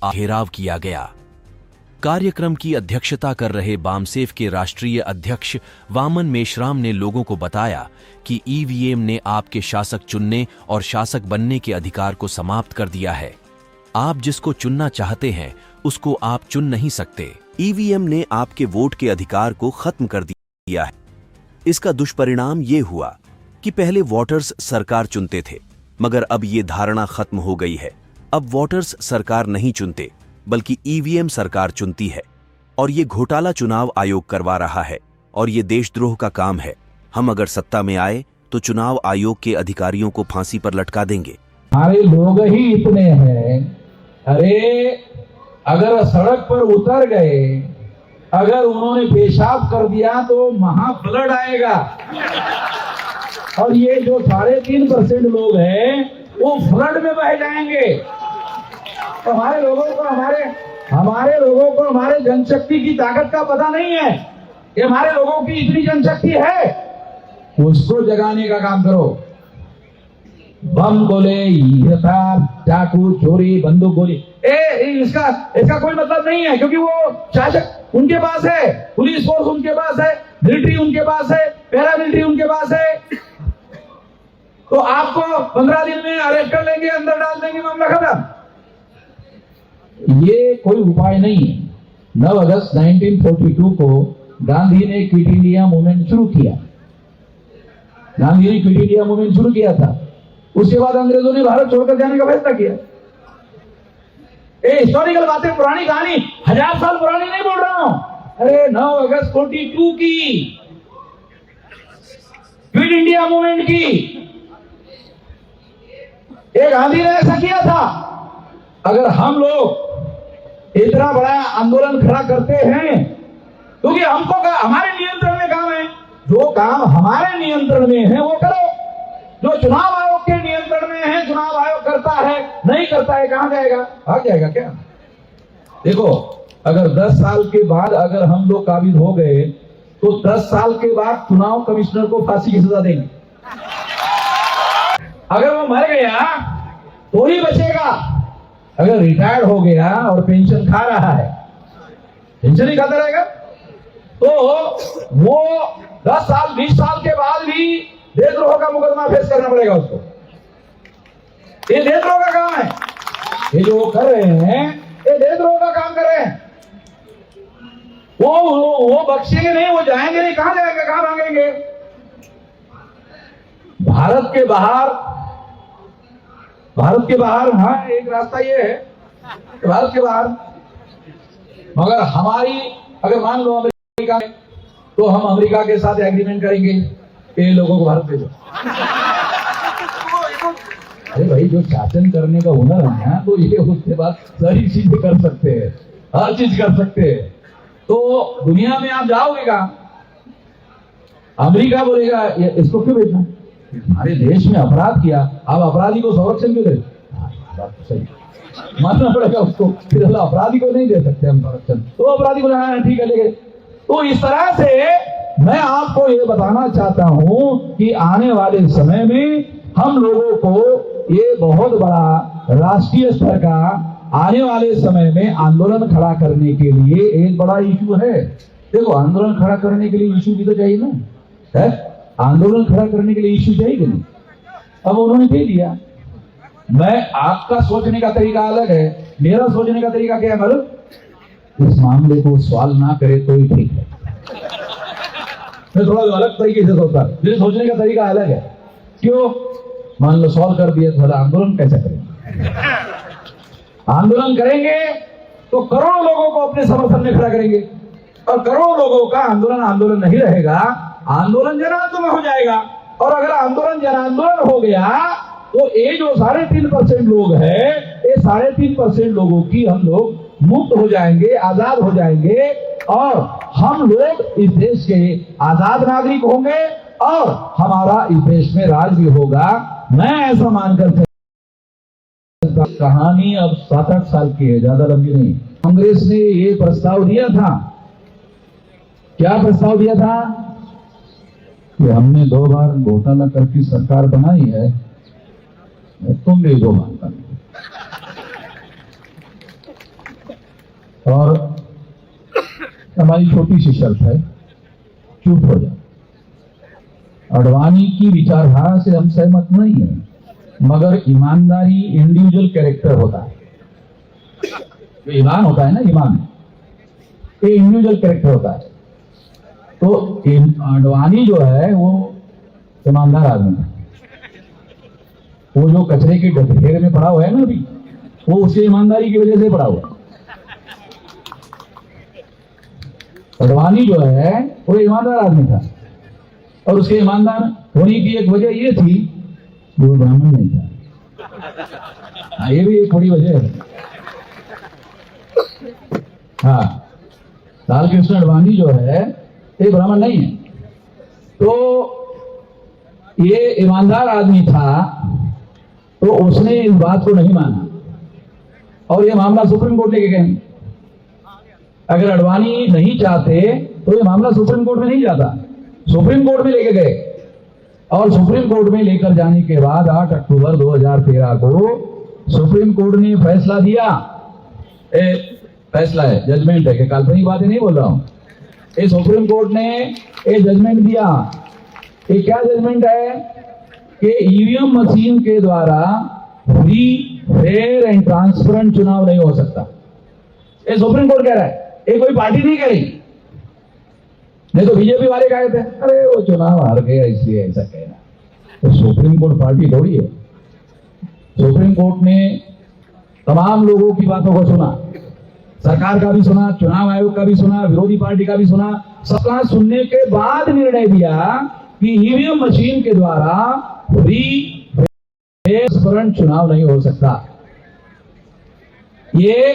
घेराव किया गया। कार्यक्रम की अध्यक्षता कर रहे बामसेफ के राष्ट्रीय अध्यक्ष वामन मेश्राम ने लोगों को बताया कि ईवीएम ने आपके शासक चुनने और शासक बनने के अधिकार को समाप्त कर दिया है। आप जिसको चुनना चाहते हैं उसको आप चुन नहीं सकते। ईवीएम ने आपके वोट के अधिकार को खत्म कर दिया है। इसका दुष्परिणाम ये हुआ कि पहले वोटर्स सरकार चुनते थे, मगर अब ये धारणा खत्म हो गई है। अब वोटर्स सरकार नहीं चुनते बल्कि ईवीएम सरकार चुनती है, और ये घोटाला चुनाव आयोग करवा रहा है और ये देशद्रोह का काम है। हम अगर सत्ता में आए तो चुनाव आयोग के अधिकारियों को फांसी पर लटका देंगे। हमारे लोग ही इतने हैं, अरे अगर सड़क पर उतर गए, अगर उन्होंने पेशाब कर दिया तो महाफ्लड आएगा, और ये जो 3.5% लोग हैं वो फ्लड में बह जाएंगे। तो हमारे लोगों को हमारे जनशक्ति की ताकत का पता नहीं है। ये हमारे लोगों की इतनी जनशक्ति है, उसको जगाने का काम करो। बम गोले, चाकू, चोरी, बंदूक गोली, इसका कोई मतलब नहीं है, क्योंकि वो शासक उनके पास है, पुलिस फोर्स उनके पास है, मिलिट्री उनके पास है, पैरामिलिट्री उनके पास है। तो आपको 15 दिन में अरेस्ट कर लेंगे, अंदर डाल देंगे, मामला खत्म। ये कोई उपाय नहीं है। 9 अगस्त 1942 को गांधी ने क्विट इंडिया मूवमेंट शुरू किया। गांधी ने क्विट इंडिया मूवमेंट शुरू किया था। उसके बाद अंग्रेजों ने भारत छोड़कर जाने का फैसला किया। हिस्टोरिकल बातें, पुरानी कहानी, 1000 साल पुरानी नहीं बोल रहा हूं। अरे 9 अगस्त 42 की क्विट इंडिया मूवमेंट की, एक गांधी ने ऐसा किया था। अगर हम लोग इतना बड़ा आंदोलन खड़ा करते हैं, क्योंकि हमको हमारे नियंत्रण में काम है, जो काम हमारे नियंत्रण में है वो करो। जो चुनाव आयोग के नियंत्रण में है, चुनाव आयोग करता है, नहीं करता है, कहां जाएगा? भाग जाएगा क्या? देखो, अगर 10 साल के बाद अगर हम लोग काबिज हो गए तो 10 साल के बाद चुनाव कमिश्नर को फांसी की सजा देंगे। अगर वो मर गया तो ही बचेगा। अगर रिटायर्ड हो गया और पेंशन खा रहा है, पेंशन ही खाता रहेगा, तो वो 10 साल 20 साल के बाद भी देशद्रोह का मुकदमा फेस करना पड़ेगा उसको। ये देशद्रोह का काम है। ये जो कर रहे हैं, ये देशद्रोह का काम कर रहे हैं। वो बख्शेंगे नहीं, वो जाएंगे नहीं। कहां जाएंगे, कहां भागेंगे? भारत के बाहर हाँ, एक रास्ता ये है, भारत के बाहर। मगर हमारी, अगर मान लो अमेरिका में, तो हम अमेरिका के साथ एग्रीमेंट करेंगे कि लोगों को भारत भेजो। अरे भाई, जो शासन करने का हुनर है ना, तो ये उसके बाद सारी चीजें कर सकते हैं, हर चीज कर सकते हैं। तो दुनिया में आप जाओगे कहां? अमेरिका बोलेगा इसको क्यों भेजना? हमारे देश में अपराध किया, आप अपराधी को संरक्षण क्यों दे? बात तो सही, मानना पड़ेगा उसको। फिर अपराधी को नहीं दे सकते हम संरक्षण, तो अपराधी को ठीक है लेंगे। तो इस तरह से मैं आपको ये बताना चाहता हूं कि आने वाले समय में हम लोगों को ये बहुत बड़ा राष्ट्रीय स्तर का आने वाले समय में आंदोलन खड़ा करने के लिए एक बड़ा इशू है। देखो, आंदोलन खड़ा करने के लिए इशू भी तो चाहिए ना, है? आंदोलन खड़ा करने के लिए इश्यू चाहिए नहीं। अब उन्होंने दे दिया। मैं, आपका सोचने का तरीका अलग है, मेरा सोचने का तरीका क्या है मालूम? इस मामले को सॉल्व ना करे तो ही ठीक है। मैं थोड़ा अलग तरीके से सोचता, मेरे सोचने का तरीका अलग है। क्यों? मान लो सॉल्व कर दिया, थोड़ा आंदोलन कैसे करेंगे? आंदोलन करेंगे तो करोड़ों लोगों को अपने समर्थन में खड़ा करेंगे, और करोड़ों लोगों का आंदोलन नहीं रहेगा, आंदोलन जन आंदोलन हो जाएगा। और अगर आंदोलन जन आंदोलन हो गया तो ये जो 3.5% लोग हैं, ये 3.5% लोगों की हम लोग मुक्त हो जाएंगे, आजाद हो जाएंगे, और हम लोग इस देश के आजाद नागरिक होंगे, और हमारा इस देश में राज भी होगा। मैं ऐसा मानकर, कहानी अब 7-8 साल की है, ज्यादा लंबी नहीं। कांग्रेस ने ये प्रस्ताव दिया था, क्या प्रस्ताव दिया था? कि हमने 2 बार घोटाला करके सरकार बनाई है, तुम भी 2 बार कर। और हमारी छोटी सी शर्त है, चुप हो जाओ। अडवाणी की विचारधारा से हम सहमत नहीं है, मगर ईमानदारी इंडिविजुअल कैरेक्टर होता है। जो ईमान होता है ना, ईमान ये इंडिविजुअल कैरेक्टर होता है। तो अडवाणी जो है वो ईमानदार आदमी है। वो जो कचरे के ढेर में पड़ा हुआ है ना अभी, वो उसकी ईमानदारी की वजह से पड़ा हुआ है। अडवाणी जो है वो ईमानदार आदमी था, और उसके ईमानदार होने की एक वजह ये थी कि वो ब्राह्मण नहीं था। ये भी एक बड़ी वजह है। हाँ, लाल कृष्ण अडवाणी जो है ये ब्राह्मण नहीं है, तो ये ईमानदार आदमी था, तो उसने इस बात को नहीं माना और ये मामला सुप्रीम कोर्ट लेके गए। अगर अडवाणी नहीं चाहते तो ये मामला सुप्रीम कोर्ट में नहीं जाता, सुप्रीम कोर्ट में लेके गए। और सुप्रीम कोर्ट में लेकर जाने के बाद 8 अक्टूबर 2013 को सुप्रीम कोर्ट ने फैसला दिया। फैसला है, जजमेंट है, कि काल्पनिक बातें नहीं बोल रहा हूं। ये सुप्रीम कोर्ट ने ये जजमेंट दिया। ये क्या जजमेंट है कि ईवीएम मशीन के द्वारा फ्री, फेयर एंड ट्रांसपेरेंट चुनाव नहीं हो सकता। ये सुप्रीम कोर्ट कह रहा है, ये कोई पार्टी नहीं कह रही। नहीं तो बीजेपी वाले कहे थे अरे वो चुनाव हार गया इसलिए ऐसा कहना। तो सुप्रीम कोर्ट पार्टी थोड़ी है। सुप्रीम कोर्ट ने तमाम लोगों की बातों को सुना, सरकार का भी सुना, चुनाव आयोग का भी सुना, विरोधी पार्टी का भी सुना। सबका सुनने के बाद निर्णय दिया कि ईवीएम मशीन के द्वारा फ्री, फेयर, ट्रांसपेरेंट चुनाव नहीं हो सकता। ये